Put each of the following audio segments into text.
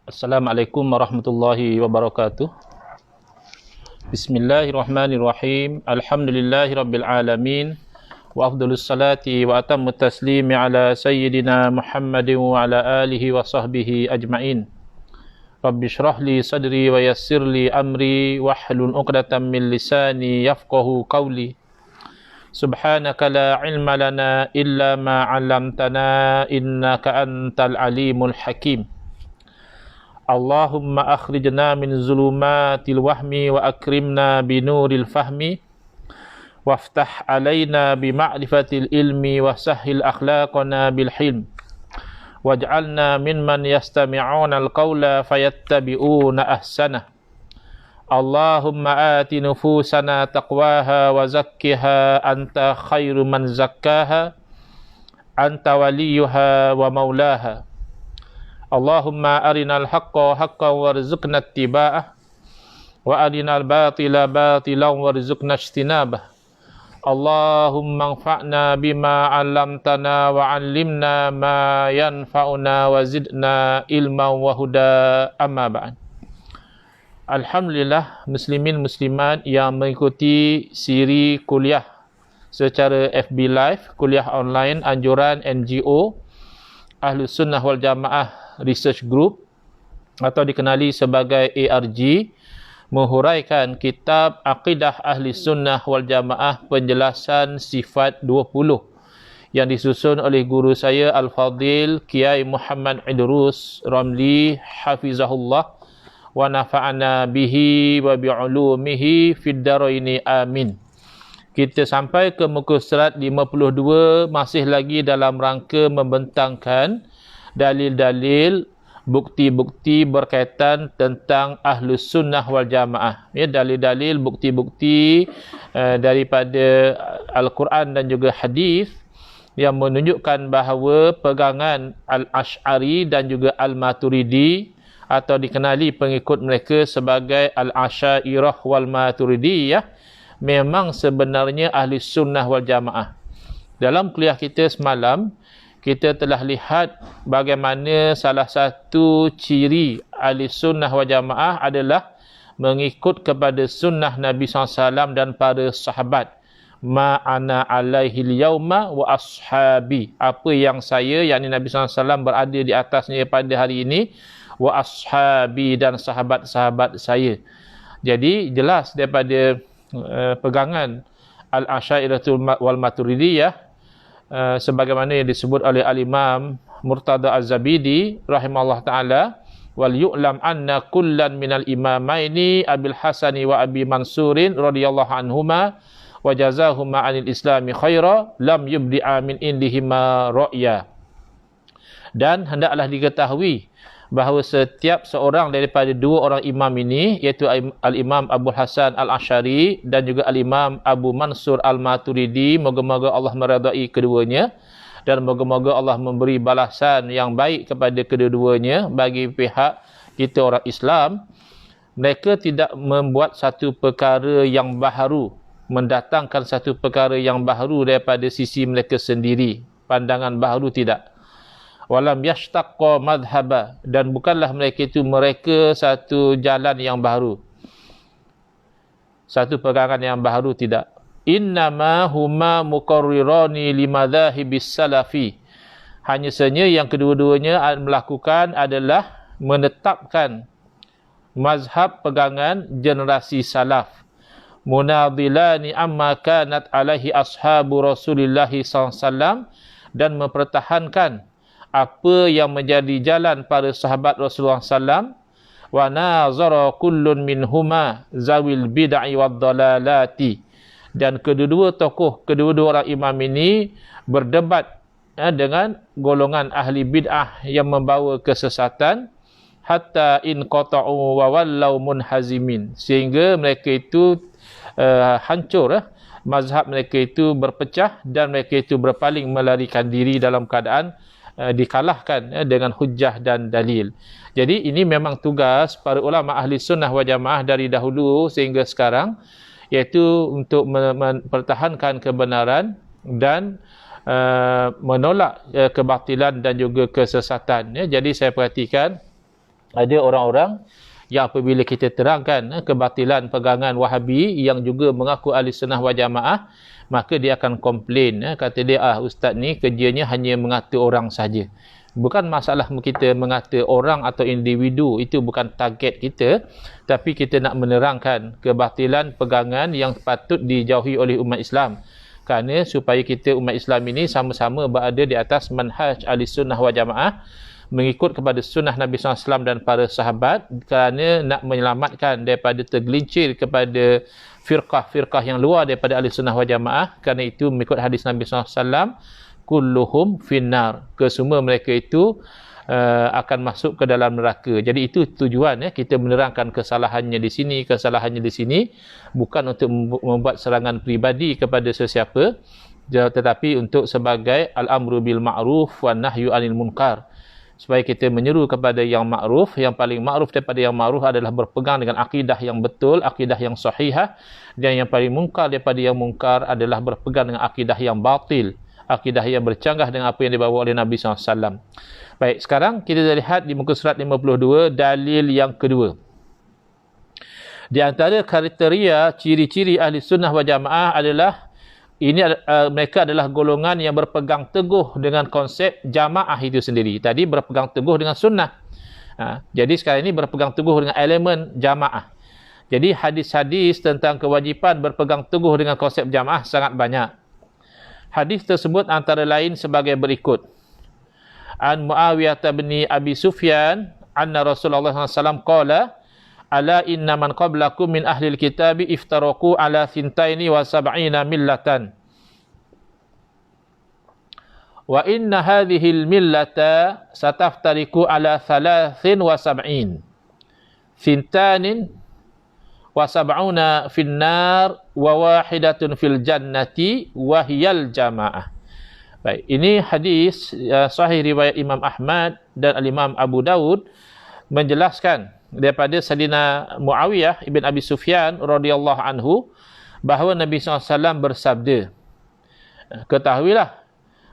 Assalamualaikum warahmatullahi wabarakatuh. Bismillahirrahmanirrahim. Alhamdulillahi rabbil alamin. Wa afdhalus salati wa atammut taslimi ala sayyidina Muhammadin wa ala alihi wa sahbihi ajma'in. Rabbi shrah li sadri wa yassir li amri wahlul 'uqdatam min lisani yafqahu qawli. Subhanaka la ilma lana illa ma 'allamtana innaka antal alimul hakim. Allahumma akhrijna min zulumatil wahmi wa akrimna binuril fahmi waftah alaina bima'rifatil ilmi wa sahhil akhlaqana bil hilm waj'alna mimman yastami'una al-qawla fayattabi'una ahsanah. Allahumma ati nufusana taqwaha wa zakkiha anta khairu man zakkaha anta waliyuha wa maulaha. Allahumma arinal haqqa haqqan warzuqna ittiba'ah wa arinal batila batilan warzuqna ijtinabah. Allahumma anfa'na bima 'allamtana wa 'allimna ma yanfa'una wa zidna ilman wa huda, amma ba'd. Alhamdulillah, muslimin muslimat yang mengikuti siri kuliah secara FB Live, kuliah online anjuran NGO Ahlus Sunnah wal Jamaah Research Group atau dikenali sebagai ARG, menghuraikan kitab Aqidah Ahli Sunnah wal Jamaah penjelasan sifat 20 yang disusun oleh guru saya Al-Fadhil Kiai Muhammad Idrus Ramli hafizahullah wa nafa'ana bihi wa bi'ulumihi fid daraini amin. Kita sampai ke muka surat 52, masih lagi dalam rangka membentangkan dalil-dalil, bukti-bukti berkaitan tentang Ahlus Sunnah wal Jamaah. Ya, dalil-dalil, bukti-bukti daripada Al-Quran dan juga hadis yang menunjukkan bahawa pegangan Al-Ash'ari dan juga Al-Maturidi atau dikenali pengikut mereka sebagai Al-Asyairah wal Maturidiyah memang sebenarnya Ahlus Sunnah wal Jamaah. Dalam kuliah kita semalam, kita telah lihat bagaimana salah satu ciri ahli sunnah wal jamaah adalah mengikut kepada sunnah Nabi SAW dan para sahabat. Ma'ana alaihil yauma wa ashabi. Apa yang saya, yakni Nabi SAW berada di atasnya pada hari ini, wa ashabi, dan sahabat-sahabat saya. Jadi jelas daripada pegangan Al-Asyairah wal Maturidiyah, sebagaimana yang disebut oleh Al-Imam Murtada Az-Zabidi rahimahullah ta'ala, wal yu'lam anna kullan minal imamaini Abil Hasani wa Abi Mansurin radhiyallahu anhuma wa jazahuma anil islami khaira lam yubdi'a min indihima ra'ya. Dan hendaklah diketahui bahawa setiap seorang daripada dua orang imam ini, iaitu Al-Imam Abu Hasan Al-Asy'ari dan juga Al-Imam Abu Mansur Al-Maturidi, moga-moga Allah meridai keduanya dan moga-moga Allah memberi balasan yang baik kepada kedua-duanya bagi pihak kita orang Islam. Mereka tidak membuat satu perkara yang baharu, mendatangkan satu perkara yang baharu daripada sisi mereka sendiri, pandangan baharu, tidak. Walam yashtaqqa madhaba, dan bukanlah mereka itu mereka satu jalan yang baru, satu pegangan yang baru, tidak. Innama huma muqarrirani limadhahibis salafi, hanya saja yang kedua-duanya melakukan adalah menetapkan mazhab pegangan generasi salaf, munadilani amma kanat alaihi ashabu Rasulillahi SAW, dan mempertahankan apa yang menjadi jalan para sahabat Rasulullah SAW. Wa nazara kullun minhuma zawil bid'i wad dalalati, dan kedua-dua tokoh, kedua-dua orang imam ini berdebat dengan golongan ahli bid'ah yang membawa kesesatan, hatta in qata'u wa wallau munhazimin, sehingga mereka itu hancur, mazhab mereka itu berpecah dan mereka itu berpaling melarikan diri dalam keadaan dikalahkan dengan hujjah dan dalil. Jadi ini memang tugas para ulama ahli sunnah wal jamaah dari dahulu sehingga sekarang, iaitu untuk mempertahankan kebenaran dan menolak kebatilan dan juga kesesatan. Jadi saya perhatikan Ada orang-orang yang apabila kita terangkan kebatilan pegangan Wahabi yang juga mengaku ahli sunnah wal jamaah, maka dia akan komplain. Kata dia, ustaz ni kerjanya hanya mengata orang saja. Bukan masalah kita mengata orang atau individu, itu bukan target kita, tapi kita nak menerangkan kebatilan pegangan yang patut dijauhi oleh umat Islam. Kerana supaya kita umat Islam ini sama-sama berada di atas manhaj ahli sunnah wal jamaah, mengikut kepada sunnah Nabi SAW dan para sahabat, kerana nak menyelamatkan daripada tergelincir kepada firqah-firqah yang luar daripada ahli sunnah wal jamaah. Kerana itu mengikut hadis Nabi SAW, kulluhum finnar, kesemua mereka itu akan masuk ke dalam neraka. Jadi itu tujuan kita menerangkan kesalahannya di sini, bukan untuk membuat serangan peribadi kepada sesiapa, tetapi untuk sebagai al-amru bil ma'ruf wan nahyu anil munkar, supaya kita menyeru kepada yang ma'ruf. Yang paling ma'ruf daripada yang ma'ruf adalah berpegang dengan akidah yang betul, akidah yang sahihah, dan yang paling munkar daripada yang munkar adalah berpegang dengan akidah yang batil, akidah yang bercanggah dengan apa yang dibawa oleh Nabi SAW. Baik, sekarang kita lihat di muka surat 52, dalil yang kedua. Di antara kriteria ciri-ciri ahli sunnah wal jamaah adalah mereka adalah golongan yang berpegang teguh dengan konsep jamaah itu sendiri. Tadi berpegang teguh dengan sunnah. Jadi sekarang ini berpegang teguh dengan elemen jamaah. Jadi hadis-hadis tentang kewajipan berpegang teguh dengan konsep jamaah sangat banyak. Hadis tersebut antara lain sebagai berikut. An Muawiyah bin Abi Sufyan anna Rasulullah SAW qala ala inna man qablakum min ahlil kitabi iftaraku ala thintaini wa sab'ina millatan wa inna hadhil millata sataftariku ala thalathin wa sab'in thintanin wa sab'una fin nar wa wahidatun fil jannati wa hiyal jamaah. Baik, ini hadis sahih riwayat Imam Ahmad dan Al-Imam Abu Dawud, menjelaskan daripada Sayyidina Muawiyah ibn Abi Sufyan radhiyallahu anhu bahawa Nabi SAW bersabda, ketahuilah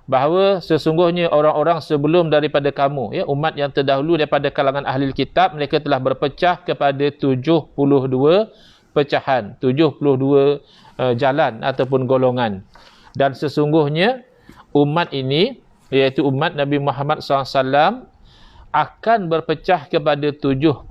bahawa sesungguhnya orang-orang sebelum daripada kamu, umat yang terdahulu daripada kalangan ahli kitab, mereka telah berpecah kepada 72 pecahan, 72 jalan ataupun golongan. Dan sesungguhnya umat ini, iaitu umat Nabi Muhammad SAW, akan berpecah kepada 73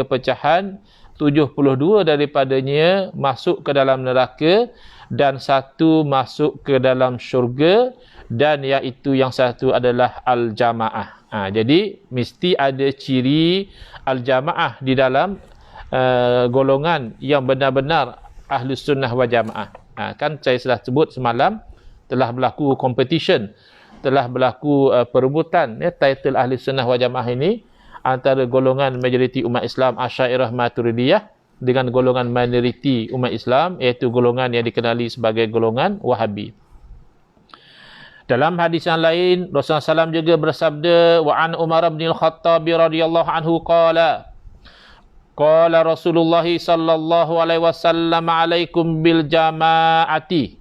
pecahan, 72 daripadanya masuk ke dalam neraka dan satu masuk ke dalam syurga, dan iaitu yang satu adalah al-jamaah. Jadi mesti ada ciri al-jamaah di dalam golongan yang benar-benar Ahlus Sunnah wal Jamaah. Kan saya sudah sebut semalam, telah berlaku competition, telah berlaku perebutan title Ahli Sunnah wal Jamaah ini antara golongan majoriti umat Islam Asy'ariyah Maturidiyah dengan golongan minoriti umat Islam, iaitu golongan yang dikenali sebagai golongan Wahabi. Dalam hadis yang lain, Rasulullah SAW juga bersabda, wa an Umar bin Al-Khattab radhiyallahu anhu qala Rasulullah sallallahu alaihi wasallam alaikum bil jama'ati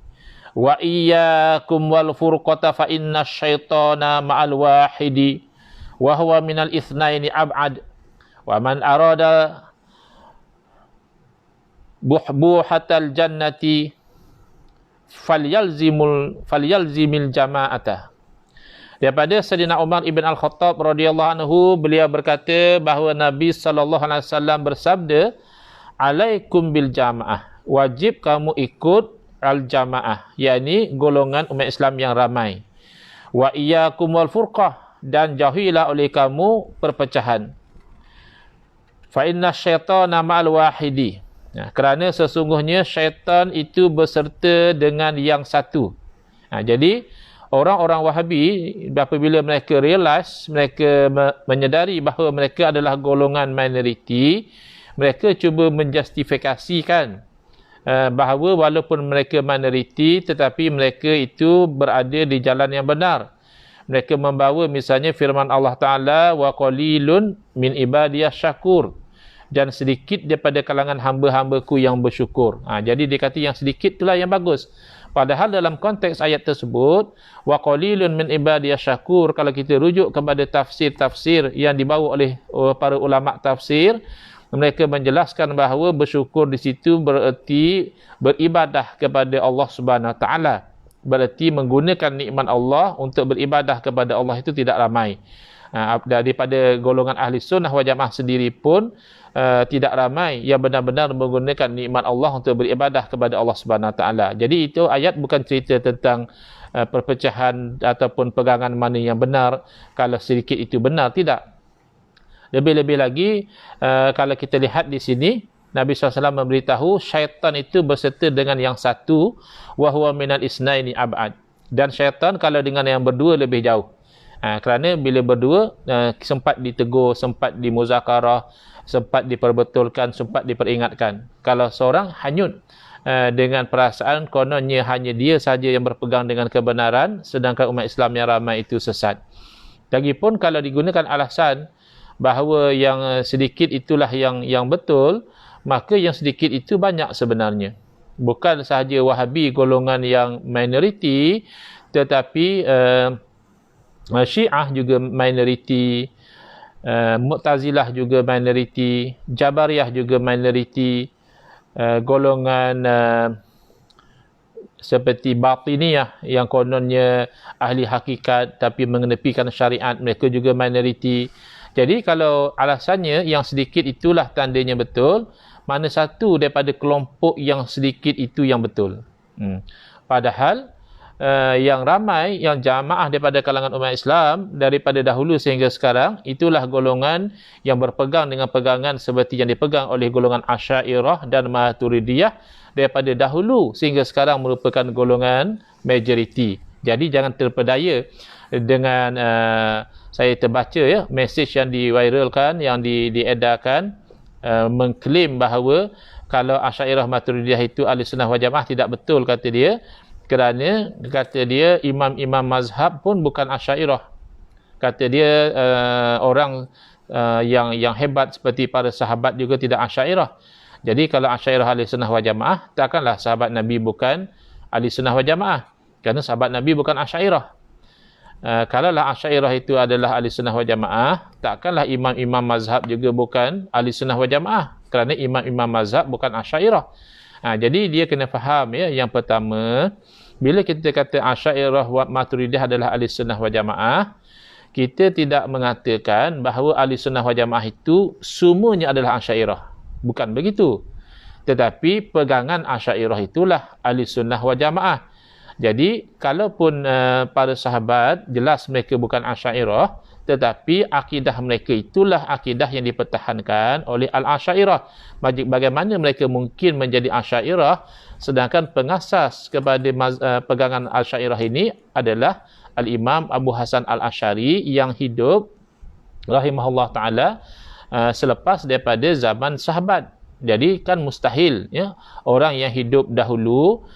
wa iyyakum wal furqata fa inna syaitana ma'al wahidi wa huwa minal itsnaini ab'ad wa man arada buhbuhatal jannati falyalzimil jama'ata. Daripada Sayyidina Umar ibn Al-Khattab radhiyallahu anhu, beliau berkata bahawa Nabi sallallahu alaihi wasallam bersabda, alaikum bil jamaah, wajib kamu ikut al-jamaah, yakni golongan umat Islam yang ramai. Wa iyyakum wal furqah, dan jauhilah oleh kamu perpecahan. Fa inna syaitana ma'al wahidi, kerana sesungguhnya syaitan itu berserta dengan yang satu. Jadi orang-orang Wahabi apabila mereka realize, mereka menyedari bahawa mereka adalah golongan minoriti, mereka cuba menjustifikasikan bahawa walaupun mereka minoriti tetapi mereka itu berada di jalan yang benar. Mereka membawa misalnya firman Allah Ta'ala, wa qalilun min ibadiyah syakur, dan sedikit daripada kalangan hamba-hambaku yang bersyukur. Jadi dia kata yang sedikit itulah yang bagus. Padahal dalam konteks ayat tersebut, wa qalilun min ibadiyasy syakur, kalau kita rujuk kepada tafsir-tafsir yang dibawa oleh para ulama tafsir, mereka menjelaskan bahawa bersyukur di situ bererti beribadah kepada Allah Subhanahu Wa Taala. Bererti menggunakan nikmat Allah untuk beribadah kepada Allah itu tidak ramai. Daripada golongan ahli sunnah wal jamaah sendiri pun tidak ramai yang benar-benar menggunakan nikmat Allah untuk beribadah kepada Allah Subhanahu Wa Taala. Jadi itu ayat bukan cerita tentang perpecahan ataupun pegangan mana yang benar, kalau sedikit itu benar, tidak. Lebih-lebih lagi kalau kita lihat di sini, Nabi SAW memberitahu syaitan itu berserta dengan yang satu, wa huwa minal isnaini ab'ad. Dan syaitan kalau dengan yang berdua lebih jauh. Kerana bila berdua sempat ditegur, sempat dimuzakarah, sempat diperbetulkan, sempat diperingatkan. Kalau seorang hanyut dengan perasaan kononnya hanya dia saja yang berpegang dengan kebenaran, sedangkan umat Islam yang ramai itu sesat. Lagipun kalau digunakan alasan bahawa yang sedikit itulah yang betul, maka yang sedikit itu banyak sebenarnya. Bukan sahaja Wahabi golongan yang minoriti, tetapi Syiah juga minoriti, Mu'tazilah juga minoriti, Jabariyah juga minoriti, golongan seperti Batiniyah yang kononnya ahli hakikat tapi mengenepikan syariat, mereka juga minoriti. Jadi kalau alasannya yang sedikit itulah tandanya betul, mana satu daripada kelompok yang sedikit itu yang betul. Padahal yang ramai, yang jamaah daripada kalangan umat Islam daripada dahulu sehingga sekarang, itulah golongan yang berpegang dengan pegangan seperti yang dipegang oleh golongan Asy'ariyah dan Maturidiyah daripada dahulu sehingga sekarang merupakan golongan majoriti. Jadi jangan terpedaya dengan saya terbaca mesej yang diviralkan, yang diedarkan, mengklaim bahawa kalau Asy'ariyah Maturidiyah itu ahli sunnah wal jamaah, tidak betul kata dia. Kerana kata dia imam-imam mazhab pun bukan Asy'ariyah. Kata dia orang yang hebat seperti para sahabat juga tidak Asy'ariyah. Jadi kalau Asy'ariyah ahli sunnah wal jamaah, takkanlah sahabat Nabi bukan ahli sunnah wal jamaah. Kerana sahabat Nabi bukan Asy'ariyah. Kalaulah Asy'ariyah itu adalah ahli sunnah wal jamaah, takkanlah imam-imam mazhab juga bukan ahli sunnah wal jamaah. Kerana imam-imam mazhab bukan Asy'ariyah. Jadi dia kena faham yang pertama, bila kita kata Asy'ariyah wa Maturidiyah adalah ahli sunnah wal jamaah, kita tidak mengatakan bahawa ahli sunnah wal jamaah itu semuanya adalah Asy'ariyah. Bukan begitu. Tetapi pegangan Asy'ariyah itulah ahli sunnah wal jamaah. Jadi kalaupun para sahabat jelas mereka bukan Asy'ariyah, tetapi akidah mereka itulah akidah yang dipertahankan oleh Al-Asy'ariyah. Bagaimana mereka mungkin menjadi Asy'ariyah sedangkan pengasas kepada pegangan Asy'ariyah ini adalah Al-Imam Abu Hasan Al-Asy'ari yang hidup rahimahullah ta'ala selepas daripada zaman sahabat. Jadi kan mustahil orang yang hidup dahulu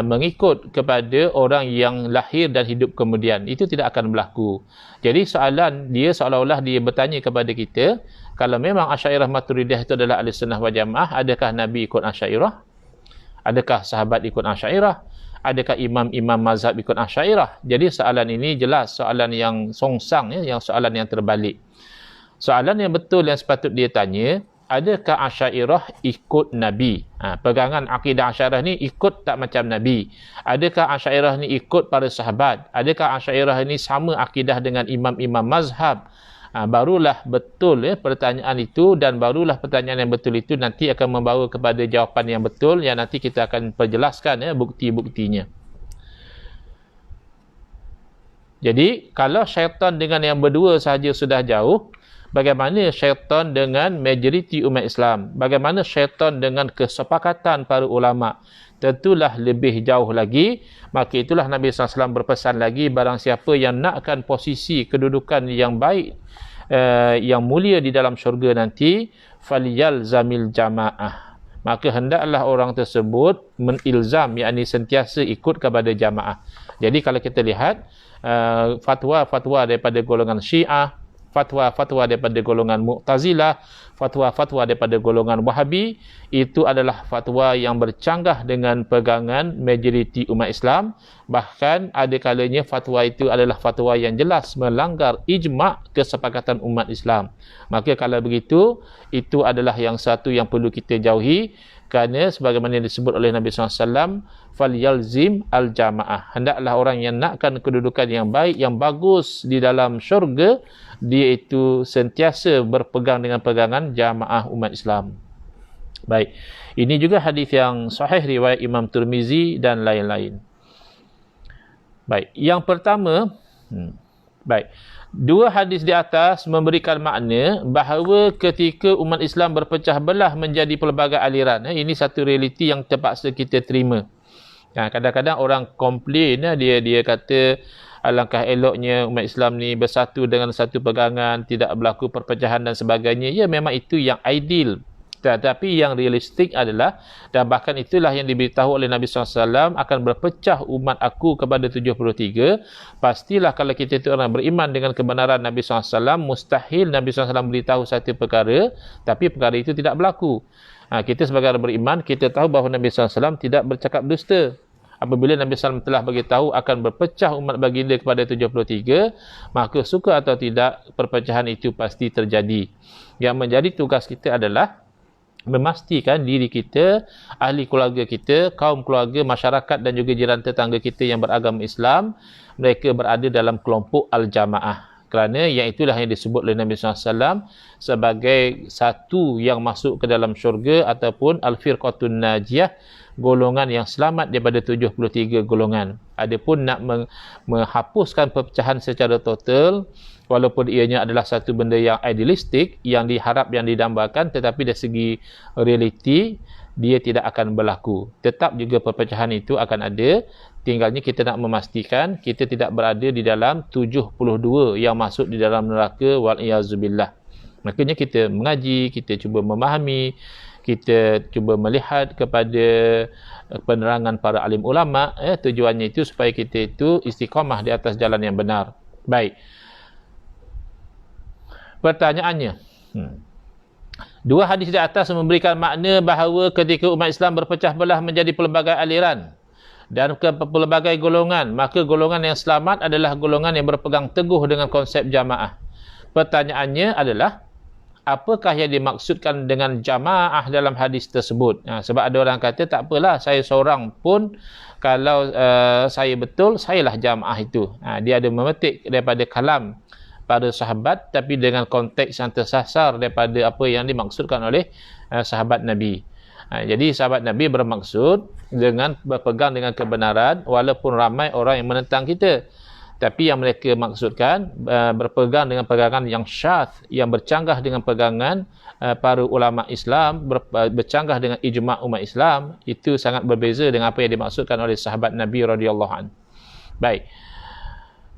mengikut kepada orang yang lahir dan hidup kemudian. Itu tidak akan berlaku. Jadi soalan dia seolah-olah dia bertanya kepada kita, kalau memang Asy'ariyah Maturidiyah itu adalah ahli sunnah wal jamaah, adakah Nabi ikut Asy'ariyah? Adakah sahabat ikut Asy'ariyah? Adakah imam-imam mazhab ikut Asy'ariyah? Jadi soalan ini jelas soalan yang songsang, yang soalan yang terbalik. Soalan yang betul yang sepatut dia tanya, adakah Asy'ariyah ikut Nabi? Pegangan akidah Asy'ariyah ni ikut tak macam Nabi? Adakah Asy'ariyah ni ikut para sahabat? Adakah Asy'ariyah ni sama akidah dengan imam-imam mazhab? Barulah betul pertanyaan itu, dan barulah pertanyaan yang betul itu nanti akan membawa kepada jawapan yang betul yang nanti kita akan perjelaskan bukti-buktinya. Jadi kalau syaitan dengan yang berdua sahaja sudah jauh, bagaimana syaitan dengan majoriti umat Islam? Bagaimana syaitan dengan kesepakatan para ulama? Tentulah lebih jauh lagi. Maka itulah Nabi SAW berpesan lagi, barang siapa yang nakkan posisi kedudukan yang baik, yang mulia di dalam syurga nanti, falyalzamil jamaah. Maka hendaklah orang tersebut menilzam, yakni sentiasa ikut kepada jamaah. Jadi kalau kita lihat fatwa-fatwa daripada golongan Syiah, fatwa-fatwa daripada golongan Mu'tazilah, fatwa-fatwa daripada golongan Wahabi, itu adalah fatwa yang bercanggah dengan pegangan majoriti umat Islam. Bahkan ada kalanya fatwa itu adalah fatwa yang jelas melanggar ijma' kesepakatan umat Islam. Maka kalau begitu, itu adalah yang satu yang perlu kita jauhi, kerana sebagaimana yang disebut oleh Nabi SAW, falyalzim al-jamaah. Hendaklah orang yang nakkan kedudukan yang baik, yang bagus di dalam syurga, dia itu sentiasa berpegang dengan pegangan jamaah umat Islam. Baik, ini juga hadis yang sahih riwayat Imam Tirmizi dan lain-lain. Baik, yang pertama, baik, dua hadis di atas memberikan makna bahawa ketika umat Islam berpecah belah menjadi pelbagai aliran, ini satu realiti yang terpaksa kita terima. Kadang-kadang orang komplain, dia kata alangkah eloknya umat Islam ni bersatu dengan satu pegangan, tidak berlaku perpecahan dan sebagainya. Ya, memang itu yang ideal. Tetapi yang realistik adalah, dan bahkan itulah yang diberitahu oleh Nabi SAW, akan berpecah umat aku kepada 73. Pastilah kalau kita itu orang beriman dengan kebenaran Nabi SAW, mustahil Nabi SAW beritahu satu perkara, tapi perkara itu tidak berlaku. Kita sebagai orang beriman, kita tahu bahawa Nabi SAW tidak bercakap dusta. Apabila Nabi SAW telah beritahu akan berpecah umat baginda kepada 73, maka suka atau tidak, perpecahan itu pasti terjadi. Yang menjadi tugas kita adalah memastikan diri kita, ahli keluarga kita, kaum keluarga, masyarakat dan juga jiran tetangga kita yang beragama Islam, mereka berada dalam kelompok al-jamaah. Kerana yang itulah yang disebut oleh Nabi SAW sebagai satu yang masuk ke dalam syurga, ataupun al-firqatun najiyah, golongan yang selamat daripada 73 golongan. Adapun nak menghapuskan perpecahan secara total, walaupun ianya adalah satu benda yang idealistik, yang diharap, yang didambakan, tetapi dari segi realiti, dia tidak akan berlaku. Tetap juga perpecahan itu akan ada. Tinggalnya kita nak memastikan kita tidak berada di dalam 72 yang masuk di dalam neraka, wal-iyazubillah. Makanya kita mengaji, kita cuba memahami, kita cuba melihat kepada penerangan para alim ulama. Tujuannya itu supaya kita itu istiqamah di atas jalan yang benar. Baik. Pertanyaannya, dua hadis di atas memberikan makna bahawa ketika umat Islam berpecah belah menjadi pelbagai aliran dan ke pelbagai golongan, maka golongan yang selamat adalah golongan yang berpegang teguh dengan konsep jamaah. Pertanyaannya adalah, apakah yang dimaksudkan dengan jamaah dalam hadis tersebut? Sebab ada orang kata, tak apalah, saya seorang pun, kalau saya betul, sayalah jamaah itu. Dia ada memetik daripada kalam para sahabat, tapi dengan konteks yang tersasar daripada apa yang dimaksudkan oleh sahabat Nabi. Jadi sahabat Nabi bermaksud dengan berpegang dengan kebenaran, walaupun ramai orang yang menentang kita. Tapi yang mereka maksudkan berpegang dengan pegangan yang syadz, yang bercanggah dengan pegangan para ulama Islam, bercanggah dengan ijma' umat Islam. Itu sangat berbeza dengan apa yang dimaksudkan oleh sahabat Nabi radhiyallahu anhu. Baik.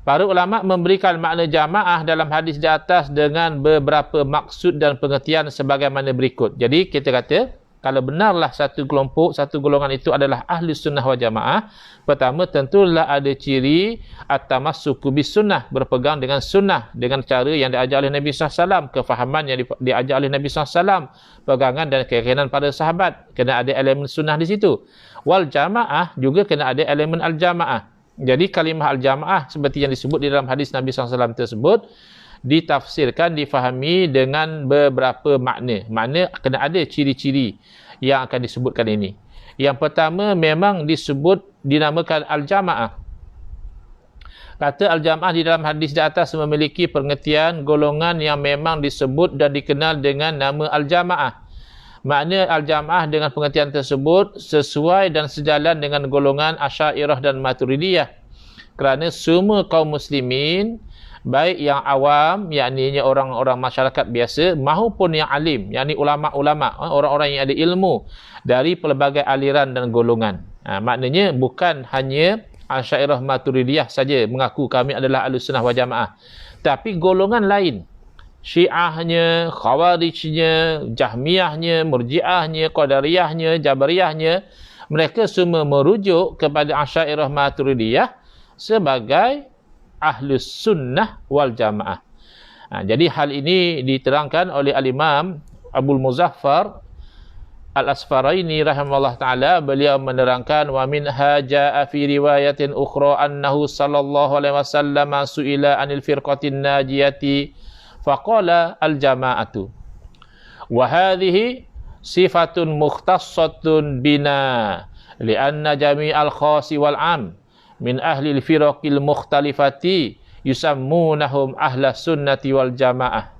Para ulama memberikan makna jamaah dalam hadis di atas dengan beberapa maksud dan pengertian sebagaimana berikut. Jadi kita kata, kalau benarlah satu kelompok, satu golongan itu adalah ahli sunnah wal jamaah, pertama tentulah ada ciri at-tamassuku bis sunnah, berpegang dengan sunnah, dengan cara yang diajar oleh Nabi SAW, kefahaman yang diajar oleh Nabi SAW, pegangan dan keyakinan para sahabat, kena ada elemen sunnah di situ. Wal jamaah juga kena ada elemen al-jamaah. Jadi kalimah al-jamaah seperti yang disebut di dalam hadis Nabi SAW tersebut, ditafsirkan, difahami dengan beberapa makna. Makna kena ada ciri-ciri yang akan disebutkan ini. Yang pertama, memang dinamakan al-jamaah. Kata al-jamaah di dalam hadis di atas memiliki pengertian golongan yang memang disebut dan dikenal dengan nama al-jamaah. Makna al-jamaah dengan pengertian tersebut sesuai dan sejalan dengan golongan Asy'ariyah dan Maturidiyah. Kerana semua kaum muslimin, baik yang awam, yakni orang-orang masyarakat biasa, maupun yang alim, yakni ulama-ulama, orang-orang yang ada ilmu dari pelbagai aliran dan golongan. Maknanya bukan hanya Asy'ariyah Maturidiyah saja mengaku kami adalah Ahlussunnah wal Jamaah, tapi golongan lain, Syiahnya, Khawarijnya, Jahmiyahnya, Murji'ahnya, Qadariyahnya, Jabariyahnya, mereka semua merujuk kepada Asy'ariyah Maturidiyah sebagai Ahlus Sunnah wal Jamaah. Jadi hal ini diterangkan oleh Al-Imam Abul Muzaffar Al-Asfaraini rahimahullah ta'ala. Beliau menerangkan, wa minha jaa fi riwayatin ukhra annahu sallallahu alaihi wasallam su'ila anil firqatin najiyati faqala al-jama'atu wa hadhihi sifatun mukhtassatun bina li'anna jami'al khasi wal 'am min ahli al-firaqil mukhtalifati yusammunahum ahla sunnati wal jama'ah.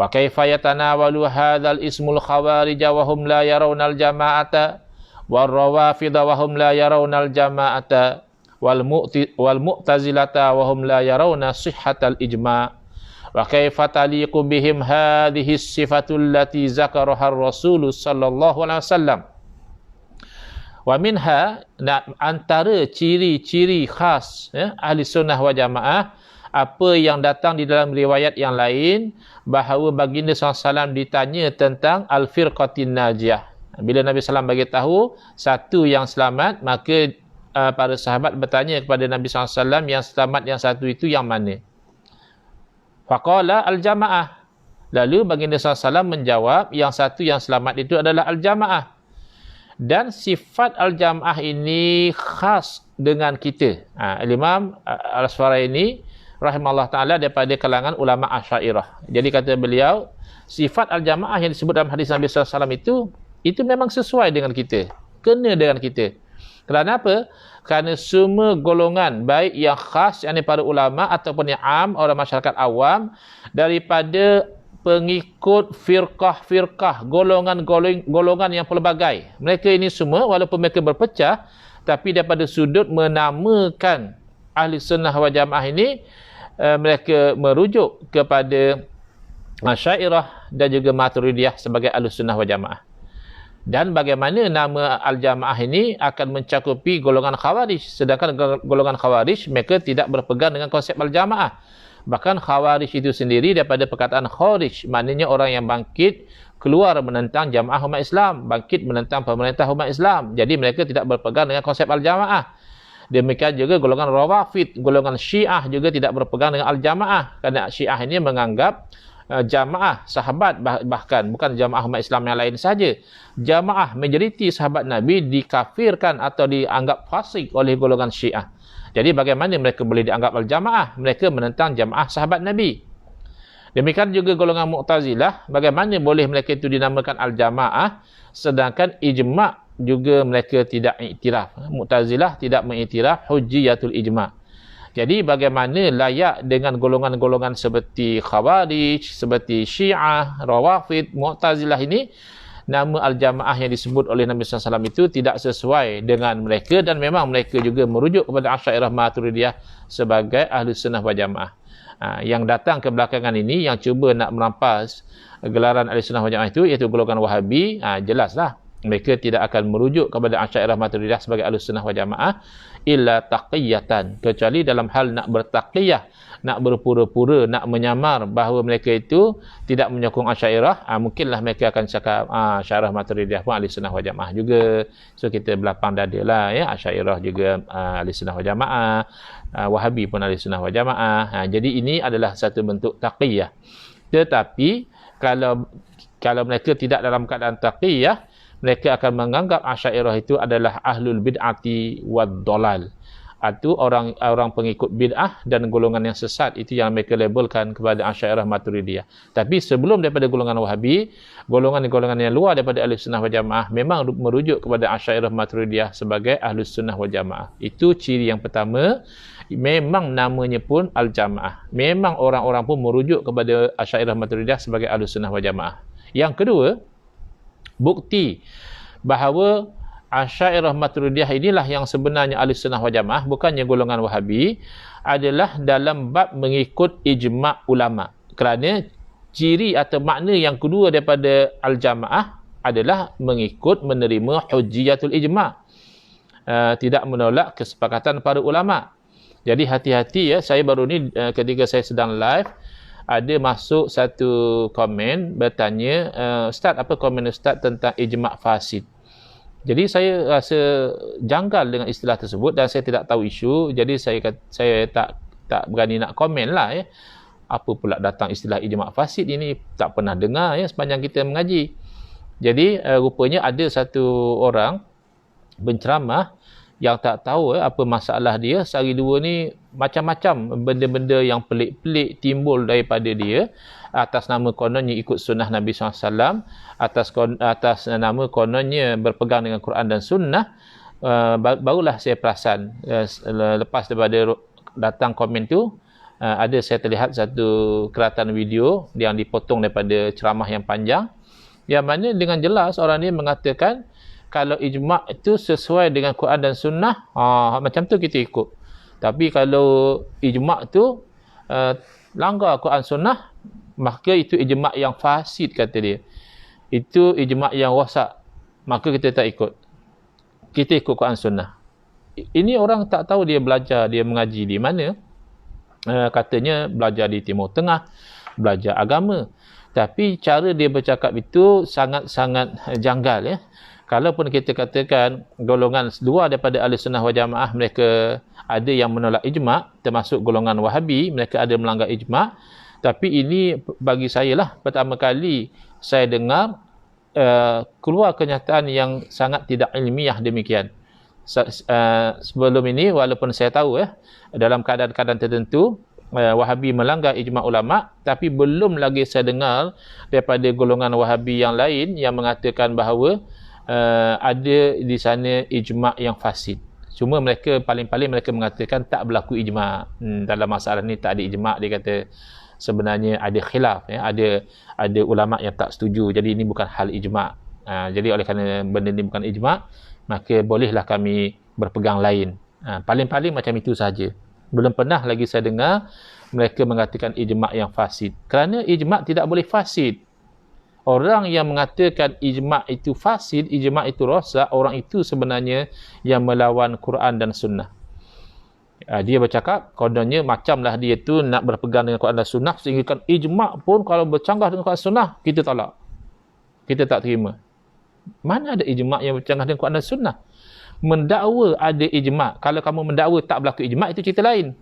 Wa kaifa yatanawalu hadzal ismul khawarij wa hum la yarawna al jama'ata war rawafid wa hum la yarawna al jama'ata wal mu'tazilata wa hum la yarawna sihhatal ijma'. Wa kaifa taliqu bihim hadhihi sifatul lati zakaraha ar-rasul sallallahu alaihi wasallam. Wa minha, antara ciri-ciri khas ahli sunnah wal jamaah, apa yang datang di dalam riwayat yang lain, bahawa baginda SAW ditanya tentang al-firqatin najiyah. Bila Nabi SAW bagi tahu satu yang selamat, maka para sahabat bertanya kepada Nabi SAW, yang selamat yang satu itu yang mana? Faqala al-jamaah. Lalu baginda SAW menjawab, yang satu yang selamat itu adalah al-jamaah. Dan sifat al-jamaah ini khas dengan kita. Al-Imam Al-Asfaraini rahimahullah ta'ala daripada kalangan ulama Asy'ariyah. Jadi kata beliau, sifat al-jamaah yang disebut dalam hadis Nabi SAW itu memang sesuai dengan kita, kena dengan kita. Kerana apa? Kerana semua golongan, baik yang khas, yakni para ulama, ataupun yang am, orang masyarakat awam, daripada pengikut firqah-firqah, golongan yang pelbagai. Mereka ini semua, walaupun mereka berpecah, tapi daripada sudut menamakan ahli sunnah wal jamaah ini, mereka merujuk kepada Asy'ariyah dan juga Maturidiyah sebagai ahli sunnah wal jamaah. Dan bagaimana nama al-jamaah ini akan mencakupi golongan khawarij, sedangkan golongan khawarij mereka tidak berpegang dengan konsep al-jamaah. Bahkan khawarij itu sendiri daripada perkataan kharij, maknanya orang yang bangkit keluar menentang jamaah umat Islam, bangkit menentang pemerintah umat Islam. Jadi mereka tidak berpegang dengan konsep al-jamaah. Demikian juga golongan Rawafid, golongan Syiah juga tidak berpegang dengan al-jamaah, kerana Syiah ini menganggap jamaah sahabat, bahkan bukan jamaah umat Islam yang lain saja, jamaah majoriti sahabat Nabi dikafirkan atau dianggap fasik oleh golongan Syiah. Jadi bagaimana mereka boleh dianggap al-jamaah? Mereka menentang jamaah sahabat Nabi. Demikian juga golongan Mu'tazilah, bagaimana boleh mereka itu dinamakan al-jamaah sedangkan ijma' juga mereka tidak iktiraf. Mu'tazilah tidak mengiktiraf hujjiyatul ijma'. Jadi bagaimana layak dengan golongan-golongan seperti Khawarij, seperti Syiah, Rawafid, Mu'tazilah ini, nama al-jamaah yang disebut oleh Nabi SAW itu tidak sesuai dengan mereka, dan memang mereka juga merujuk kepada Asy'ariyah Maturidiyah sebagai ahli sunnah wal jamaah. Yang datang ke belakangan ini, yang cuba nak merampas gelaran ahli sunnah wal jamaah itu, iaitu golongan Wahabi, jelaslah mereka tidak akan merujuk kepada Asy'ariyah Maturidiyah sebagai ahli sunnah wal jamaah illa taqiyatan, kecuali dalam hal nak bertaqiyah, nak berpura-pura, nak menyamar bahawa mereka itu tidak menyokong Asy'ariyah, mungkinlah mereka akan cakap Asy'ariyah Maturidiyah pun ahli sunnah wal jamaah juga. So kita berlapang dadalah ya, Asy'ariyah juga ahli sunnah wal jamaah, Wahabi pun ahli sunnah wal jamaah. Jadi ini adalah satu bentuk taqiyah. Tetapi kalau mereka tidak dalam keadaan taqiyah, mereka akan menganggap Asy'ariyah itu adalah ahlul bid'ati wad dolal, atau orang pengikut bid'ah dan golongan yang sesat. Itu yang mereka labelkan kepada Asy'ariyah Maturidiyah. Tapi sebelum daripada golongan Wahabi, golongan-golongan yang luar daripada ahli sunnah wal jamaah memang merujuk kepada Asy'ariyah Maturidiyah sebagai ahli sunnah wal jamaah. Itu ciri yang pertama. Memang namanya pun al-jamaah. Memang orang-orang pun merujuk kepada Asy'ariyah Maturidiyah sebagai ahli sunnah wal jamaah. Yang kedua, bukti bahawa Asy'ariyah Maturidiyah inilah yang sebenarnya ahli sunnah wal jamaah, bukannya golongan Wahabi, adalah dalam bab mengikut ijma' ulama. Kerana ciri atau makna yang kedua daripada al-jamaah adalah mengikut, menerima hujjiyatul ijma', tidak menolak kesepakatan para ulama. Jadi hati-hati ya. Saya baru ni ketika saya sedang live, ada masuk satu komen bertanya, Ustaz, apa komen Ustaz tentang ijma' fasid? Jadi saya rasa janggal dengan istilah tersebut dan saya tidak tahu isu. Jadi saya tak berani nak komen lah ya. Apa pula datang istilah ijma' fasid ini? Tak pernah dengar ya sepanjang kita mengaji. Jadi rupanya ada satu orang penceramah yang tak tahu apa masalah dia. Sehari dua ni macam-macam benda-benda yang pelik-pelik timbul daripada dia atas nama kononnya ikut sunnah Nabi SAW, atas nama kononnya berpegang dengan Quran dan sunnah. Barulah saya perasan lepas daripada datang komen tu, ada saya terlihat satu keratan video yang dipotong daripada ceramah yang panjang, yang mana dengan jelas orang ni mengatakan kalau ijma' itu sesuai dengan Quran dan sunnah, macam tu kita ikut. Tapi kalau ijma' tu langgar Quran sunnah, maka itu ijma' yang fasid, kata dia. Itu ijma' yang rosak, maka kita tak ikut. Kita ikut Quran sunnah. Ini orang tak tahu dia belajar, dia mengaji di mana. Katanya belajar di Timur Tengah, belajar agama. Tapi cara dia bercakap itu sangat-sangat janggal ya. Kalaupun kita katakan golongan luar daripada ahli sunnah wal jamaah, mereka ada yang menolak ijma', termasuk golongan wahabi, mereka ada melanggar ijma'. Tapi ini bagi saya lah pertama kali saya dengar keluar kenyataan yang sangat tidak ilmiah demikian. Sebelum ini walaupun saya tahu dalam keadaan-keadaan tertentu Wahabi melanggar ijma' ulama', tapi belum lagi saya dengar daripada golongan Wahabi yang lain yang mengatakan bahawa ada di sana ijma' yang fasid. Cuma mereka paling-paling mereka mengatakan tak berlaku ijma'. Dalam masalah ni tak ada ijma', dia kata sebenarnya ada khilaf ada ulama' yang tak setuju. Jadi ini bukan hal ijma'. Jadi oleh kerana benda ni bukan ijma', maka bolehlah kami berpegang lain. Paling-paling macam itu saja. Belum pernah lagi saya dengar mereka mengatakan ijma' yang fasid. Kerana ijma' tidak boleh fasid. Orang yang mengatakan ijma' itu fasid, ijma' itu rosak, orang itu sebenarnya yang melawan Quran dan sunnah. Dia bercakap, kononnya macamlah dia tu nak berpegang dengan Quran dan sunnah, sehingga kan ijma' pun kalau bercanggah dengan Quran dan sunnah, kita tolak. Kita tak terima. Mana ada ijma' yang bercanggah dengan Quran dan sunnah? Mendakwa ada ijma'. Kalau kamu mendakwa tak berlaku ijma', itu cerita lain.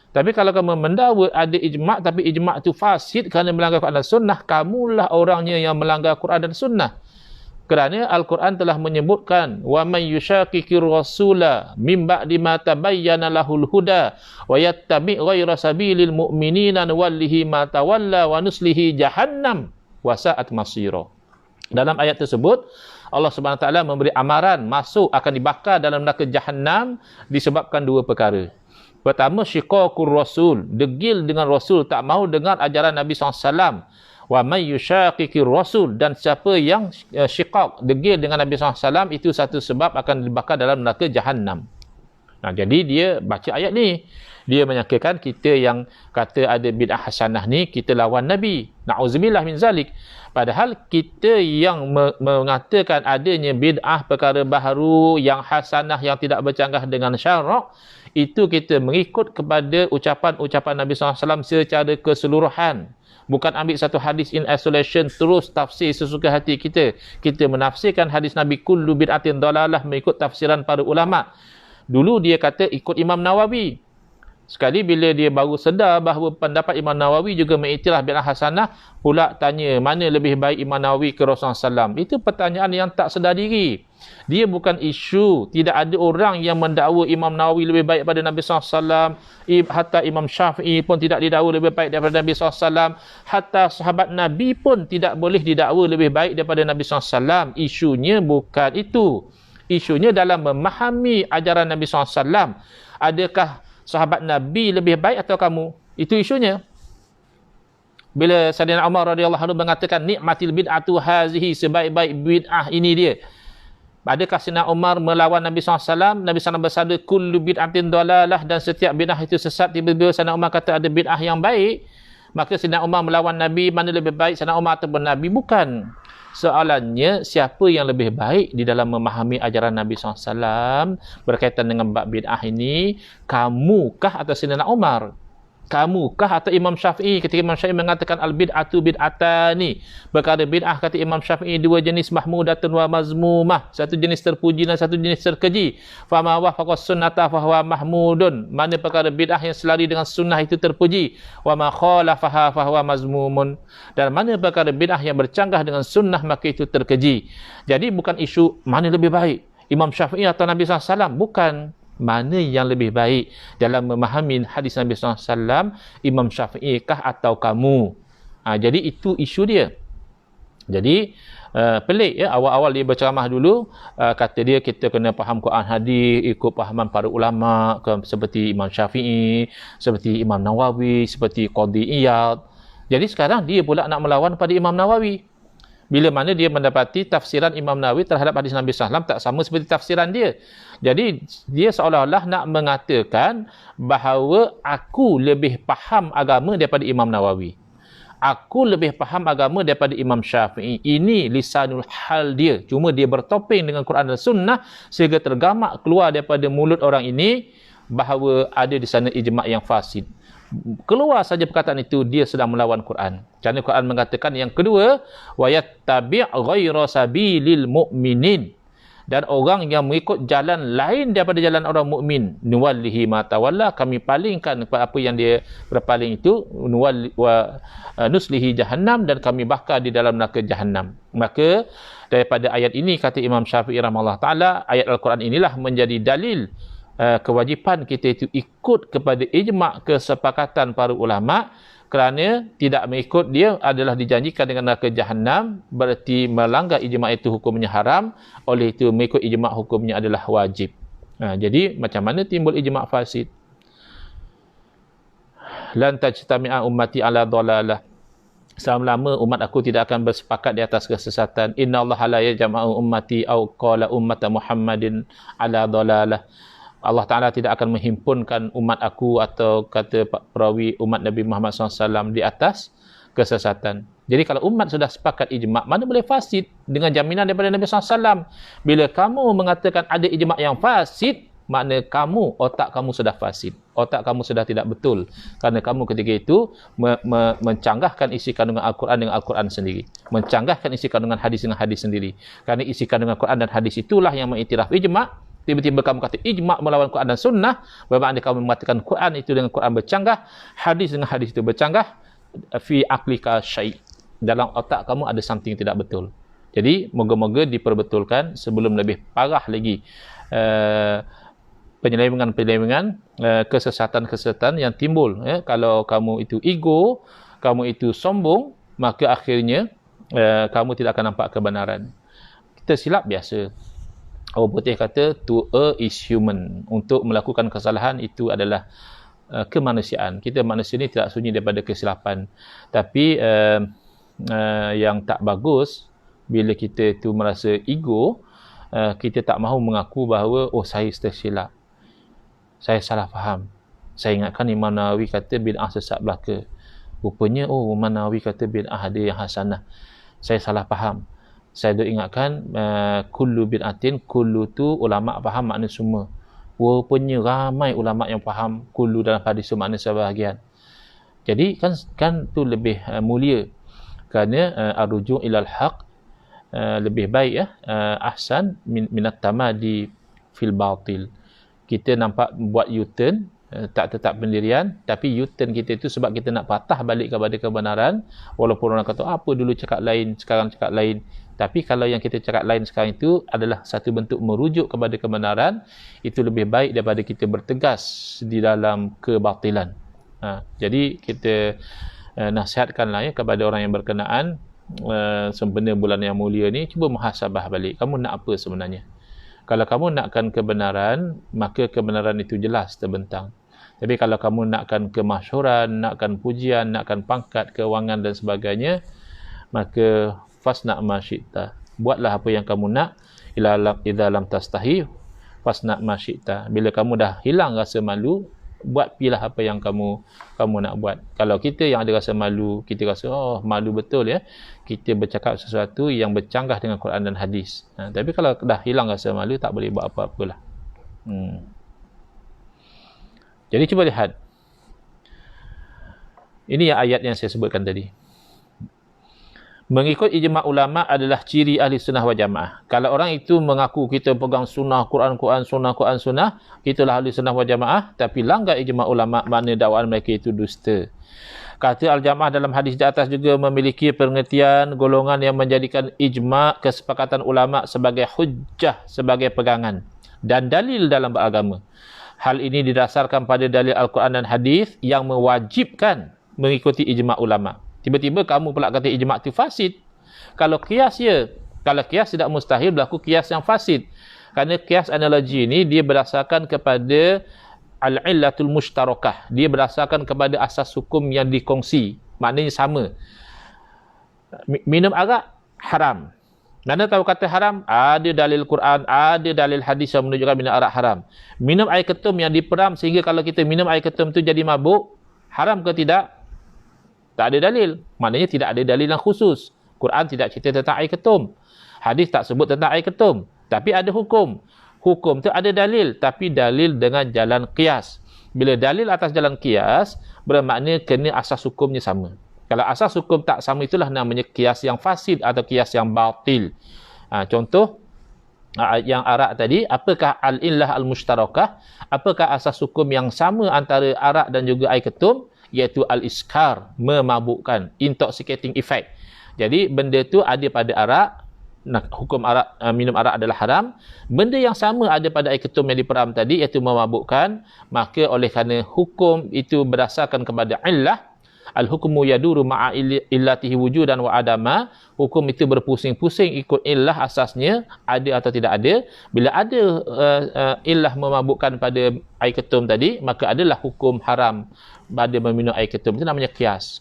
Tapi kalau kamu mendakwa ada ijma' tapi ijma' itu fasid kerana melanggar Quran dan sunnah, kamulah orangnya yang melanggar Quran dan sunnah. Kerana Al-Quran telah menyebutkan wa may yushaqiqir rasula mim ba'di ma tabayyana lahul huda wa yattabi' ghayra sabilil mu'minina nuwallihi ma tawalla wa nuslihi jahannam wa sa'at masira. Dalam ayat tersebut Allah Subhanahu Wa Taala memberi amaran masuk akan dibakar dalam neraka Jahannam disebabkan dua perkara. Pertama, syiqaqur rasul, degil dengan rasul, tak mahu dengar ajaran Nabi SAW. Wa may yushaqiqir rasul, dan siapa yang syiqaq, degil dengan Nabi SAW, itu satu sebab akan dibakar dalam neraka Jahannam. Jadi dia baca ayat ni, dia menyangkakan kita yang kata ada bid'ah hasanah ni kita lawan Nabi. Na'udzubillah min zalik. Padahal kita yang mengatakan adanya bid'ah, perkara baharu yang hasanah yang tidak bercanggah dengan syarak, itu kita mengikut kepada ucapan-ucapan Nabi SAW secara keseluruhan. Bukan ambil satu hadis in isolation terus tafsir sesuka hati kita. Kita menafsirkan hadis Nabi kullu bid'atin dalalah mengikut tafsiran para ulama'. Dulu dia kata ikut Imam Nawawi. Sekali bila dia baru sedar bahawa pendapat Imam Nawawi juga mengiktiraf bid'ah hasanah, pula tanya mana lebih baik Imam Nawawi ke Rasulullah SAW. Itu pertanyaan yang tak sedar diri. Dia bukan isu. Tidak ada orang yang mendakwa Imam Nawawi lebih baik daripada Nabi SAW. Hatta Imam Syafi'i pun tidak didakwa lebih baik daripada Nabi SAW. Hatta sahabat Nabi pun tidak boleh didakwa lebih baik daripada Nabi SAW. Isunya bukan itu. Isunya dalam memahami ajaran Nabi SAW. Adakah sahabat Nabi lebih baik atau kamu? Itu isunya. Bila Sayyidina Umar radhiyallahu anhu mengatakan nikmatil bid'atu hazihi, sebaik-baik bid'ah ini dia. Adakah Sayyidina Umar melawan Nabi SAW? Nabi SAW bersabda kullu bid'atin dalalah, dan setiap bid'ah itu sesat. Tiba-tiba Sayyidina Umar kata ada bid'ah yang baik. Maka Sayyidina Umar melawan Nabi, mana lebih baik Sayyidina Umar ataupun Nabi? Bukan. Soalannya, siapa yang lebih baik di dalam memahami ajaran Nabi SAW berkaitan dengan bab bid'ah ini? Kamukah atau Sayyidina Umar? Kamukah atau Imam Syafi'i? Ketika Imam Syafi'i mengatakan al-bid'atu bid'atani, perkara bid'ah kata Imam Syafi'i dua jenis, mahmudatun wa mazmumah, satu jenis terpuji dan satu jenis terkeji. Fama wafaqa sunnata fahuwa mahmudun, mana perkara bid'ah yang selari dengan sunnah itu terpuji, wa ma khalafaha fahuwa mazmumun, dan mana perkara bid'ah yang bercanggah dengan sunnah maka itu terkeji. Jadi bukan isu mana lebih baik, Imam Syafi'i atau Nabi SAW, bukan. Mana yang lebih baik dalam memahami hadis Nabi SAW, Imam Syafi'i kah atau kamu? Jadi itu isu dia. Jadi pelik ya, awal-awal dia berceramah dulu, kata dia kita kena faham Quran hadis ikut pahaman para ulama, seperti Imam Syafi'i, seperti Imam Nawawi, seperti Qadhi Iyad. Jadi sekarang dia pula nak melawan pada Imam Nawawi. Bila mana dia mendapati tafsiran Imam Nawawi terhadap hadis Nabi SAW tak sama seperti tafsiran dia. Jadi dia seolah-olah nak mengatakan bahawa aku lebih faham agama daripada Imam Nawawi. Aku lebih faham agama daripada Imam Syafi'i. Ini lisanul hal dia. Cuma dia bertopeng dengan Quran dan Sunnah sehingga tergamak keluar daripada mulut orang ini bahawa ada di sana ijma' yang fasid. Keluar saja perkataan itu, dia sedang melawan Quran. Kerana Quran mengatakan yang kedua, wa yattabi' ghaira sabilil mu'minin, dan orang yang mengikut jalan lain daripada jalan orang mukmin, nuwallihi ma tawalla, kami palingkan kepada apa yang dia berpaling itu, nuslihi jahannam, dan kami bakar di dalam neraka jahannam. Maka daripada ayat ini kata Imam Syafi'i rahimahullah taala, ayat Al-Quran inilah menjadi dalil kewajipan kita itu ikut kepada ijma' kesepakatan para ulama, kerana tidak mengikut dia adalah dijanjikan dengan neraka jahannam, berarti melanggar ijma' itu hukumnya haram, oleh itu mengikut ijma' hukumnya adalah wajib. Jadi macam mana timbul ijma' fasid? Lan tajtami'a ummati ala dhalalah, selama-lama umat aku tidak akan bersepakat di atas kesesatan. Innallaha la yajma'u ummati aw qala ummata Muhammadin ala dhalalah. Allah Ta'ala tidak akan menghimpunkan umat aku, atau kata perawi umat Nabi Muhammad SAW, di atas kesesatan. Jadi kalau umat sudah sepakat ijma', mana boleh fasid dengan jaminan daripada Nabi SAW. Bila kamu mengatakan ada ijma' yang fasid, makna kamu, otak kamu sudah fasid. Otak kamu sudah tidak betul. Kerana kamu ketika itu mencanggahkan isi kandungan Al-Quran dengan Al-Quran sendiri. Mencanggahkan isi kandungan hadis dengan hadis sendiri. Kerana isi kandungan Quran dan hadis itulah yang mengiktiraf ijma'. Tiba-tiba kamu kata ijma' melawan Quran dan Sunnah, bermakna kamu mengatakan Quran itu dengan Quran bercanggah, hadis dengan hadis itu bercanggah, fi aqlika syai', dalam otak kamu ada something tidak betul. Jadi moga-moga diperbetulkan sebelum lebih parah lagi penyelewengan-penyelewengan, kesesatan-kesesatan yang timbul. Kalau kamu itu ego, kamu itu sombong, maka akhirnya kamu tidak akan nampak kebenaran. Kita silap biasa. Orang putih kata to err is human. Untuk melakukan kesalahan itu adalah kemanusiaan. Kita manusia ni tidak sunyi daripada kesilapan. Tapi yang tak bagus bila kita itu merasa ego, kita tak mahu mengaku bahawa saya tersilap, saya salah faham. Saya ingatkan Imam Nawawi kata bid'ah sesat belaka. Rupanya Imam Nawawi kata bid'ah ada yang hasanah. Saya salah faham. Saya dah ingatkan kullu bid'atin, kullu tu ulama faham makna semua. Rupanya ramai ulama yang faham kullu dalam hadis makna sebahagian. Jadi kan tu lebih mulia, kerana ar-ruju' ilal haq lebih baik ahsan minat tamadi fil batil. Kita nampak buat U-turn, tak tetap pendirian, tapi U-turn kita itu sebab kita nak patah balik kepada kebenaran, walaupun orang kata apa dulu cakap lain, sekarang cakap lain. Tapi kalau yang kita cakap lain sekarang itu adalah satu bentuk merujuk kepada kebenaran, itu lebih baik daripada kita bertegas di dalam kebatilan. Jadi kita nasihatkanlah kepada orang yang berkenaan, sempena bulan yang mulia ni, cuba muhasabah balik. Kamu nak apa sebenarnya? Kalau kamu nakkan kebenaran, maka kebenaran itu jelas terbentang. Tapi kalau kamu nakkan kemasyhuran, nakkan pujian, nakkan pangkat, kewangan dan sebagainya, maka fasna' ma syi'ta. Buatlah apa yang kamu nak. Idza lam tastahi fasna' ma syi'ta. Bila kamu dah hilang rasa malu, pilah apa yang kamu nak buat. Kalau kita yang ada rasa malu, kita rasa malu betul kita bercakap sesuatu yang bercanggah dengan Quran dan hadis. Tapi kalau dah hilang rasa malu, tak boleh buat apa-apalah. Jadi cuba lihat, Ini yang ayat yang saya sebutkan tadi. Mengikut ijma' ulama adalah ciri ahli sunnah wal jamaah. Kalau orang itu mengaku kita pegang sunnah, Quran, sunnah, itulah ahli sunnah wal jamaah, tapi langgar ijma' ulama, makna dakwaan mereka itu dusta. Kata al-jamaah dalam hadis di atas juga memiliki pengertian golongan yang menjadikan ijma' kesepakatan ulama sebagai hujjah, sebagai pegangan dan dalil dalam beragama. Hal ini didasarkan pada dalil Al-Quran dan hadis yang mewajibkan mengikuti ijma' ulama. Tiba-tiba kamu pula kata ijma' itu fasid. Kalau kias tidak mustahil berlaku kias yang fasid. Kerana kias analogi ini dia berdasarkan kepada al-illatul mushtarakah. Dia berdasarkan kepada asas hukum yang dikongsi. Maknanya sama. Minum arak haram. Mana tahu kata haram? Ada dalil Quran, ada dalil hadis yang menunjukkan minum arak haram. Minum air ketum yang diperam sehingga kalau kita minum air ketum itu jadi mabuk, haram ke tidak? Tak ada dalil. Maknanya tidak ada dalil yang khusus. Quran tidak cerita tentang air ketum. Hadis tak sebut tentang air ketum. Tapi ada hukum. Hukum tu ada dalil. Tapi dalil dengan jalan qiyas. Bila dalil atas jalan qiyas, bermakna kena asas hukumnya sama. Kalau asas hukum tak sama, itulah namanya qiyas yang fasid atau qiyas yang batil. Contoh, yang arak tadi, apakah al-illah al-mushtarakah? Apakah asas hukum yang sama antara arak dan juga air ketum? Iaitu al-iskar, memabukkan, intoxicating effect. Jadi benda tu ada pada arak, hukum arak, minum arak adalah haram. Benda yang sama ada pada air ketum yang diperam tadi, iaitu memabukkan. Maka oleh kerana hukum itu berdasarkan kepada illah, al-hukmu yaduru ma'a illatihi wujudan wa adama, hukum itu berpusing-pusing ikut illah asasnya, ada atau tidak ada. Bila ada illah memabukkan pada air ketum tadi, maka adalah hukum haram pada meminum air ketum. Itu namanya kias.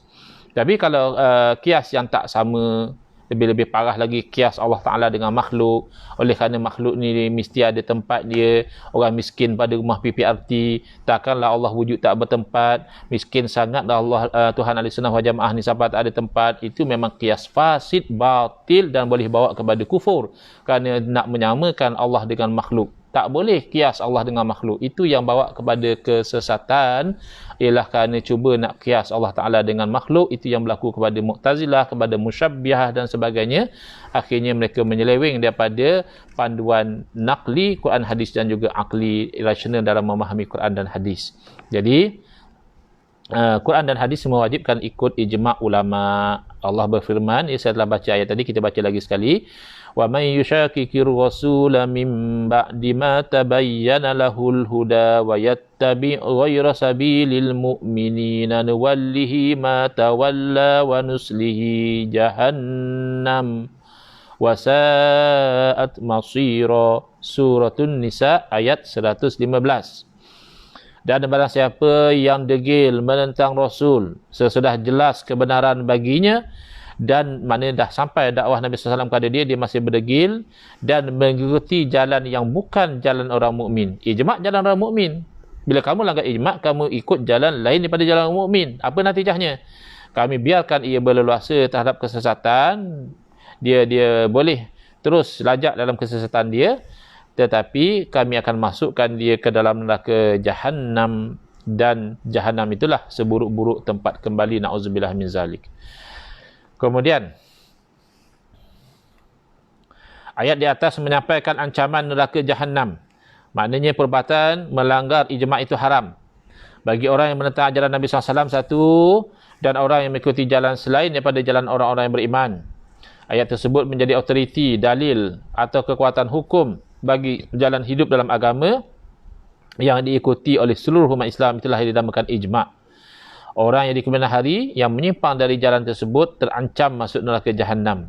Tapi kalau kias yang tak sama, lebih-lebih parah lagi, kias Allah Ta'ala dengan makhluk. Oleh kerana makhluk ni mesti ada tempat dia. Orang miskin pada rumah PPRT, takkanlah Allah wujud tak bertempat. Miskin sangatlah Allah, Tuhan ahli sunnah wal jamaah ni sampai tak ada tempat. Itu memang kias fasid, batil dan boleh bawa kepada kufur. Kerana nak menyamakan Allah dengan makhluk. Tak boleh kias Allah dengan makhluk. Itu yang bawa kepada kesesatan. Ialah kerana cuba nak kias Allah Ta'ala dengan makhluk. Itu yang berlaku kepada Mu'tazilah, kepada Musyabbihah dan sebagainya. Akhirnya mereka menyeleweng daripada panduan naqli, Quran hadis dan juga akli, rasional dalam memahami Quran dan hadis. Jadi Quran dan hadis mewajibkan ikut ijma' ulama. Allah berfirman, saya telah baca ayat tadi, kita baca lagi sekali. وَمَنْ يُشَاكِكِ الرَّسُولَ مِنْ بَعْدِ مَا تَبَيَّنَ لَهُ الْهُدَى وَيَتَّبِعْ غَيْرَ سَبِيلِ الْمُؤْمِنِينَ نُوَلِّهِ مَا تَوَلَّى وَنُصْلِهِ جَهَنَّمَ وَسَاءَتْ مَصِيرًا. Suratul Nisa ayat 115. Dan barang siapa yang degil menentang Rasul sesudah jelas kebenaran baginya, dan maknanya dah sampai dakwah Nabi SAW kepada dia, dia masih berdegil dan mengikuti jalan yang bukan jalan orang mukmin. Ijma' jalan orang mukmin. Bila kamu langgar ijma', kamu ikut jalan lain daripada jalan orang mukmin. Apa natijahnya? Kami biarkan ia berleluasa terhadap kesesatan. Dia boleh terus lajak dalam kesesatan dia, tetapi kami akan masukkan dia ke dalam neraka Jahannam, dan Jahannam itulah seburuk-buruk tempat kembali, na'udzubillah min zalik. Kemudian ayat di atas menyampaikan ancaman neraka Jahannam. Maknanya perbuatan melanggar ijma' itu haram. Bagi orang yang menentang ajaran Nabi SAW satu, dan orang yang mengikuti jalan selain daripada jalan orang-orang yang beriman. Ayat tersebut menjadi autoriti, dalil atau kekuatan hukum bagi jalan hidup dalam agama yang diikuti oleh seluruh umat Islam. Itulah yang dinamakan ijma'. Orang yang di kemudian hari yang menyimpang dari jalan tersebut terancam masuk neraka Jahannam.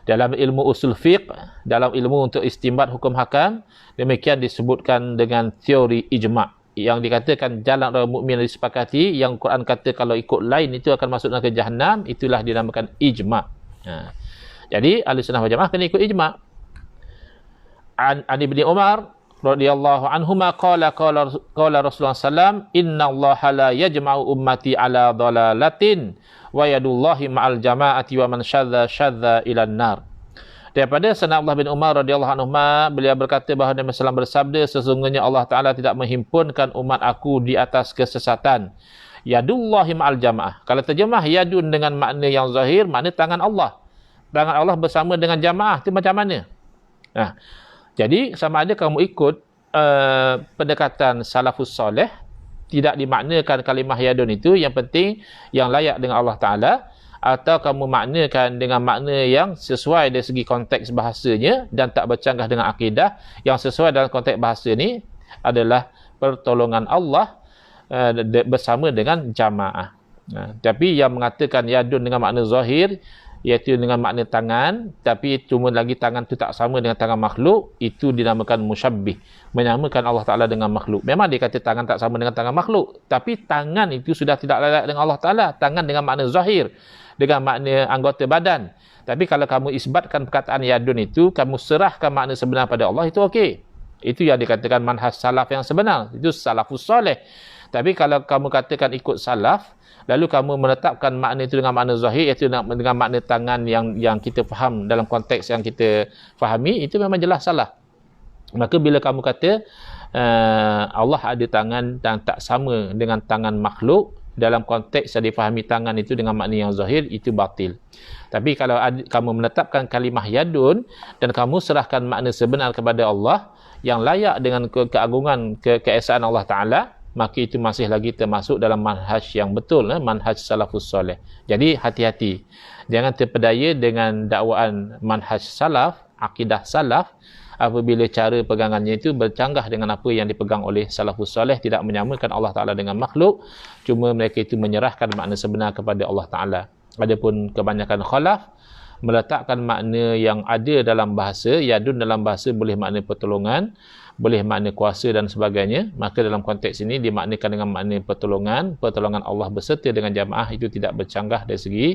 Dalam ilmu usul fiqh, dalam ilmu untuk istinbat hukum hakam, demikian disebutkan dengan teori ijma'. Yang dikatakan jalan orang mukmin yang disepakati, yang Quran kata kalau ikut lain itu akan masuk neraka Jahannam, itulah dinamakan ijma'. Jadi ahli sunnah wal jamaah kena ikut ijma'. An Ibni Umar radhiyallahu anhuma qala Rasulullah sallam, inna allaha la yajma'u ummati ala dhalalatin wa yadullahi ma'al jama'ati wa man syadza ilan nar. Daripada Sayyidina Abdullah bin Umar radhiyallahu anhuma, beliau berkata bahawa Nabi sallallahu bersabda, sesungguhnya Allah Ta'ala tidak menghimpunkan umat aku di atas kesesatan. Yadullahi ma'al jamaah. Kalau terjemah yadun dengan makna yang zahir, makna tangan Allah. Tangan Allah bersama dengan jamaah, itu macam mana? Nah, jadi sama ada kamu ikut pendekatan salafus soleh, tidak dimaknakan kalimah yadun itu, yang penting yang layak dengan Allah Ta'ala, atau kamu maknakan dengan makna yang sesuai dari segi konteks bahasanya dan tak bercanggah dengan akidah. Yang sesuai dalam konteks bahasa ni adalah pertolongan Allah bersama dengan jamaah. Tapi yang mengatakan yadun dengan makna zahir, iaitu dengan makna tangan, tapi cuma lagi tangan tu tak sama dengan tangan makhluk, itu dinamakan musyabbih, menyamakan Allah Ta'ala dengan makhluk. Memang dia kata tangan tak sama dengan tangan makhluk, tapi tangan itu sudah tidak layak dengan Allah Ta'ala. Tangan dengan makna zahir, dengan makna anggota badan. Tapi kalau kamu isbatkan perkataan yadun itu, kamu serahkan makna sebenar pada Allah, itu okey. Itu yang dikatakan manhaj salaf yang sebenar, itu salafus soleh. Tapi kalau kamu katakan ikut salaf, lalu kamu menetapkan makna itu dengan makna zahir, iaitu dengan makna tangan yang kita faham dalam konteks yang kita fahami, itu memang jelas salah. Maka bila kamu kata Allah ada tangan dan tak sama dengan tangan makhluk, dalam konteks yang difahami tangan itu dengan makna yang zahir, itu batil. Tapi kalau kamu menetapkan kalimah yadun dan kamu serahkan makna sebenar kepada Allah yang layak dengan keagungan, keesaan Allah Ta'ala, maka itu masih lagi termasuk dalam manhaj yang betul, manhaj salafus soleh. Jadi hati-hati, jangan terpedaya dengan dakwaan manhaj salaf, akidah salaf, apabila cara pegangannya itu bercanggah dengan apa yang dipegang oleh salafus soleh, tidak menyamakan Allah Ta'ala dengan makhluk, cuma mereka itu menyerahkan makna sebenar kepada Allah Ta'ala. Adapun kebanyakan khalaf meletakkan makna yang ada dalam bahasa, yadun dalam bahasa boleh makna pertolongan, boleh makna kuasa dan sebagainya. Maka dalam konteks ini dimaknakan dengan makna pertolongan Allah berserta dengan jamaah, itu tidak bercanggah dari segi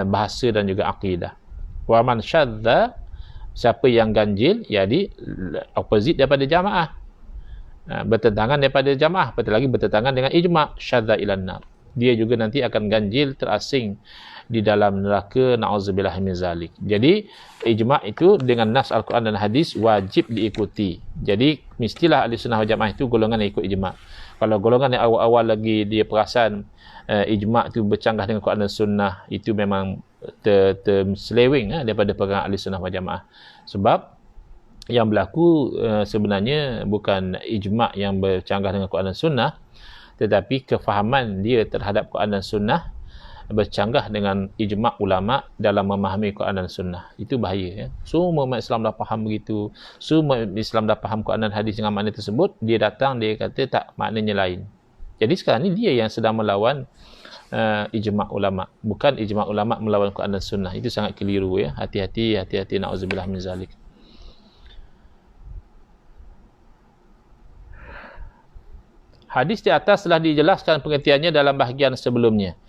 bahasa dan juga akidah. Wa man syadza, siapa yang ganjil, jadi opposite daripada jamaah, bertentangan daripada jamaah, betul lagi bertentangan dengan ijma', syadza ilan nar, dia juga nanti akan ganjil, terasing di dalam neraka, na'udzubillah min zalik. Jadi ijma' itu dengan nas Al-Quran dan hadis wajib diikuti. Jadi mestilah ahli sunnah wal jamaah itu golongan yang ikut ijma'. Kalau golongan yang awal-awal lagi dia perasan ijma' itu bercanggah dengan Quran dan sunnah, itu memang terseleweng daripada pegangan ahli sunnah wal jamaah. Sebab yang berlaku sebenarnya bukan ijma' yang bercanggah dengan Quran dan sunnah, tetapi kefahaman dia terhadap Quran dan sunnah bercanggah dengan ijma' ulama' dalam memahami Quran dan sunnah. Itu bahaya. Semua umat Islam dah faham begitu, semua Islam dah faham Quran dan hadis dengan makna tersebut, dia datang, dia kata tak, maknanya lain. Jadi sekarang ni dia yang sedang melawan ijma' ulama', bukan ijma' ulama' melawan Quran dan sunnah. Itu sangat keliru ya. Hati-hati, na'udzubillah min zalik. Hadis di atas telah dijelaskan pengertiannya dalam bahagian sebelumnya.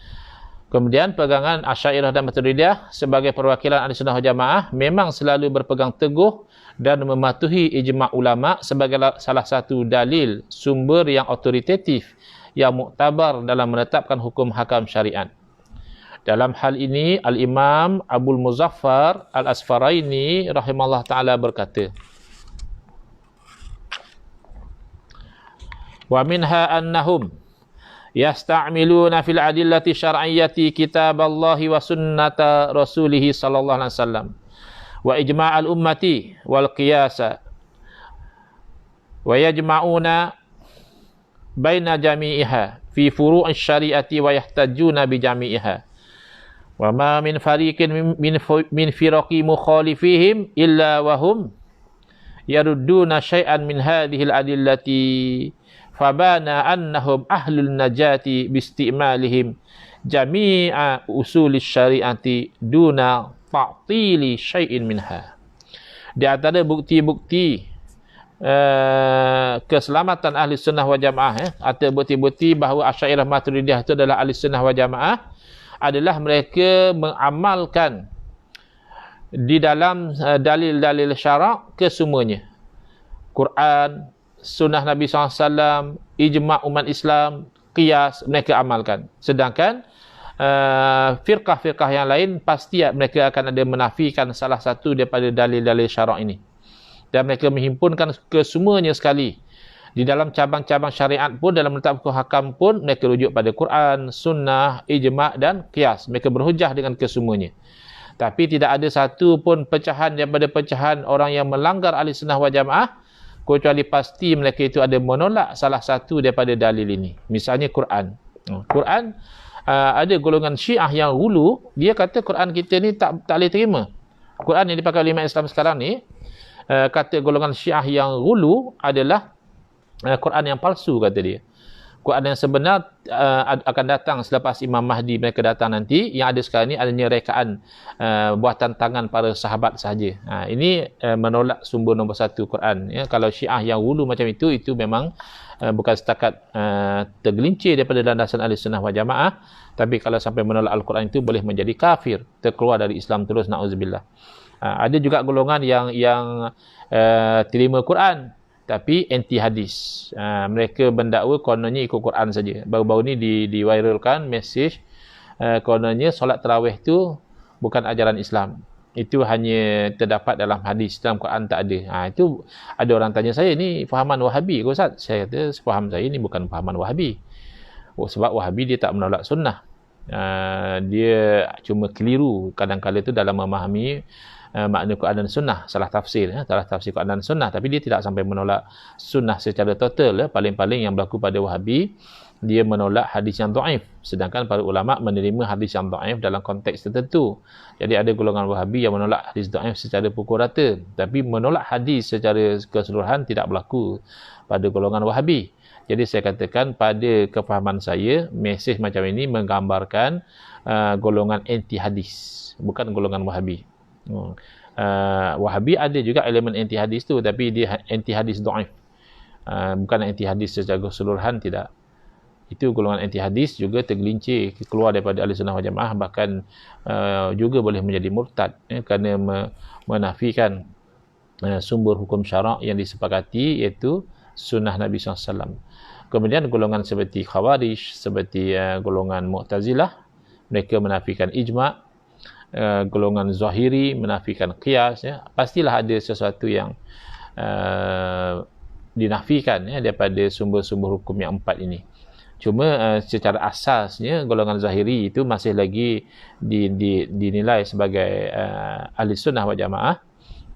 Kemudian pegangan Asy'ariyah dan Maturidiyah sebagai perwakilan Ahlussunnah wal Jamaah memang selalu berpegang teguh dan mematuhi ijma' ulama' sebagai salah satu dalil sumber yang otoritatif, yang muktabar dalam menetapkan hukum hakam syariat. Dalam hal ini Al-Imam Abul Muzaffar Al-Asfaraini rahimahullah ta'ala berkata, wa minha annahum yasta'miluna fil adillati syar'iyyati kitaballahi wa sunnata rasulih sallallahu alaihi wasallam wa ijma'al ummati wal qiyasa wa yajma'una baina jami'iha fi furu'i syari'ati wa yahtajuna bi jami'iha wa ma min fariqin min firaqi mukhalifihim illa wa hum yarudduna syai'an min hadhil adillati fabana annahum ahlul najati biistimalihim jami'a usulis syariati duna ta'tili syai'in minha. Di antara bukti-bukti keselamatan ahli sunnah wal jamaah, atau bukti-bukti bahawa Asy'ariyah Maturidiyah itu adalah ahli sunnah wal jamaah, adalah mereka mengamalkan di dalam dalil-dalil syarak kesemuanya. Quran, sunnah Nabi SAW, ijma' umat Islam, qiyas, mereka amalkan. Sedangkan firqah-firqah yang lain pasti mereka akan ada menafikan salah satu daripada dalil-dalil syarak ini. Dan mereka menghimpunkan kesemuanya sekali Di dalam cabang-cabang syariat pun, dalam menetapkan hukum hakam pun, mereka rujuk pada Quran, sunnah, ijma' dan qiyas. Mereka berhujah dengan kesemuanya. Tapi tidak ada satu pun pecahan daripada pecahan orang yang melanggar ahli sunnah wal jamaah, kecuali pasti mereka itu ada menolak salah satu daripada dalil ini. Misalnya Quran. Quran, ada golongan Syiah yang hulu, dia kata Quran kita ni tak boleh terima. Quran yang dipakai oleh umat Islam sekarang ni, kata golongan Syiah yang hulu adalah Quran yang palsu, kata dia. Quran yang sebenar akan datang selepas Imam Mahdi mereka datang nanti. Yang ada sekarang ni adanya rekaan buatan tangan para sahabat sahaja. Ini menolak sumber nombor satu Quran. Ya, kalau Syiah yang hulu macam itu memang bukan setakat tergelincir daripada landasan ahli sunnah wal jamaah, tapi kalau sampai menolak Al-Quran itu boleh menjadi kafir, terkeluar dari Islam terus, na'udzubillah. Ada juga golongan yang terima Quran tapi anti hadis. Mereka mendakwa kononnya ikut Quran saja. Baru-baru ni diviralkan mesej kononnya solat tarawih tu bukan ajaran Islam. Itu hanya terdapat dalam hadis, dalam Quran tak ada. Itu ada orang tanya saya, ni fahaman Wahabi ke Ustaz? Saya kata, faham saya ni bukan fahaman Wahabi. Sebab Wahabi dia tak menolak sunnah. Dia cuma keliru kadang-kadang tu dalam memahami makna Quran dan sunnah, salah tafsir Quran dan sunnah, tapi dia tidak sampai menolak sunnah secara total. Paling-paling yang berlaku pada Wahabi, dia menolak hadis yang dhaif, sedangkan para ulama menerima hadis yang dhaif dalam konteks tertentu. Jadi ada golongan Wahabi yang menolak hadis dhaif secara pukul rata, tapi menolak hadis secara keseluruhan tidak berlaku pada golongan Wahabi. Jadi saya katakan, pada kefahaman saya, mesej macam ini menggambarkan golongan anti hadis, bukan golongan Wahabi. Wahabi ada juga elemen anti hadis tu, tapi dia anti hadis dhaif, bukan anti hadis secara keseluruhan, tidak. Itu golongan anti hadis juga tergelincir keluar daripada ahli sunnah wal jamaah, bahkan juga boleh menjadi murtad kerana menafikan sumber hukum syarak yang disepakati, iaitu sunnah Nabi SAW. Kemudian golongan seperti Khawarij, seperti golongan Mu'tazilah, mereka menafikan ijma'. Golongan Zahiri menafikan qiyas. Pastilah ada sesuatu yang dinafikan daripada sumber-sumber hukum yang empat ini. Cuma secara asasnya golongan Zahiri itu masih lagi dinilai sebagai ahli sunnah wal jamaah.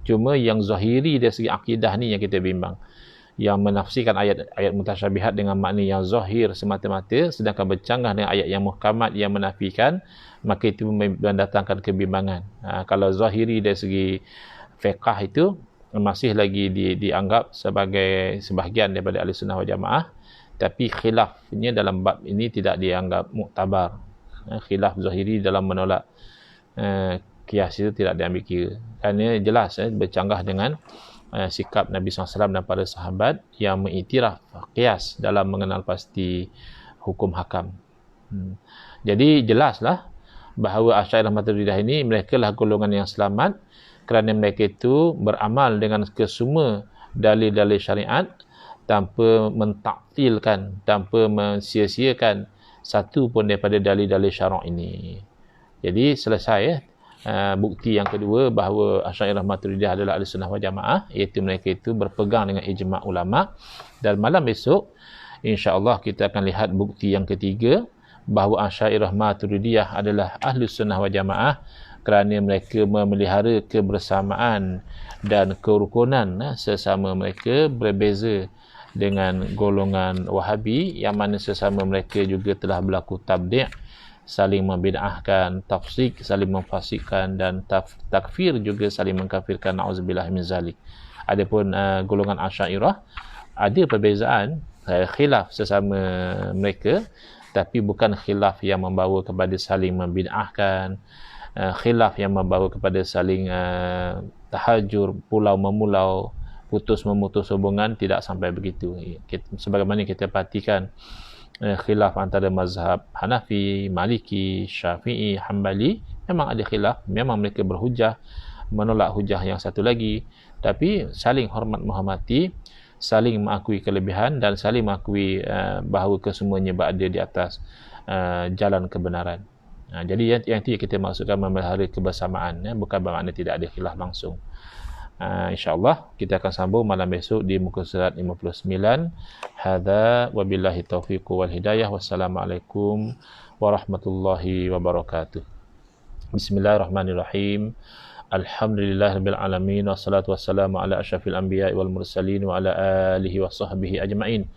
Cuma yang Zahiri dari segi akidah ni yang kita bimbang, yang menafsirkan ayat mutasyabihat dengan makna yang zahir semata-mata, sedangkan bercanggah dengan ayat yang muhkamat yang menafikan, maka itu mendatangkan kebimbangan. Kalau Zahiri dari segi fiqh itu masih lagi dianggap sebagai sebahagian daripada ahli sunnah wal jamaah, tapi khilafnya dalam bab ini tidak dianggap muktabar. Khilaf Zahiri dalam menolak qiyas itu tidak diambil kira, kerana jelas bercanggah dengan sikap Nabi SAW dan para sahabat yang mengiktiraf qiyas dalam mengenal pasti hukum hakam. Jadi jelaslah bahawa Asy'ariyah Maturidiyah ini, mereka lah golongan yang selamat kerana mereka itu beramal dengan kesemua dalil-dalil syariat tanpa mentaktilkan, tanpa mensia-siakan satu pun daripada dalil-dalil syarak ini. Jadi selesai bukti yang kedua bahawa Asy'ariyah Maturidiyah adalah ahli sunnah wal jamaah, iaitu mereka itu berpegang dengan ijma' ulama'. Dan malam besok insya-Allah kita akan lihat bukti yang ketiga bahawa Asy'ariyah Maturidiyah adalah ahli sunnah wal jamaah kerana mereka memelihara kebersamaan dan kerukunan sesama mereka, berbeza dengan golongan Wahabi yang mana sesama mereka juga telah berlaku tabdi', saling membid'ahkan, tafsik, saling memfasikkan, dan takfir juga saling mengkafirkan, na'udzubillah min zalik. Adapun golongan Asy'ariyah ada perbezaan, khilaf sesama mereka, tapi bukan khilaf yang membawa kepada saling membid'ahkan, khilaf yang membawa kepada saling tahajur, pulau memulau, putus memutus hubungan, tidak sampai begitu. Sebagaimana kita perhatikan khilaf antara mazhab Hanafi, Maliki, Syafi'i, Hanbali, memang ada khilaf, memang mereka berhujah, menolak hujah yang satu lagi, tapi saling hormat menghormati, saling mengakui kelebihan dan saling mengakui bahawa kesemuanya berada di atas jalan kebenaran. Jadi yang itu kita maksudkan memelihara kebersamaan, bukan bermakna tidak ada khilaf langsung. InsyaAllah kita akan sambung malam besok di muka surat 59. Hadza wabillahi taufiq wal hidayah. Wassalamualaikum warahmatullahi wabarakatuh. Bismillahirrahmanirrahim. Alhamdulillahirabbil alamin wassalatu wassalamu ala asyrafil anbiya'i wal mursalin wa ala alihi wa sahbihi ajma'in.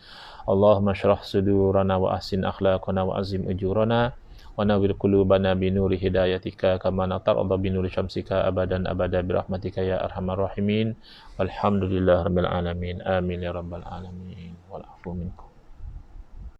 Allahumma syrah sudurana wa ahsin akhlaqana wa azim ujurana wa nawwir qulubana bi nuri hidayatika kama natarada bi nuri syamsika abadan abada bi rahmatika ya arhamar rahimin. Walhamdulillahirabbil alamin. Amin ya rabbal alamin. Wal afu minkum.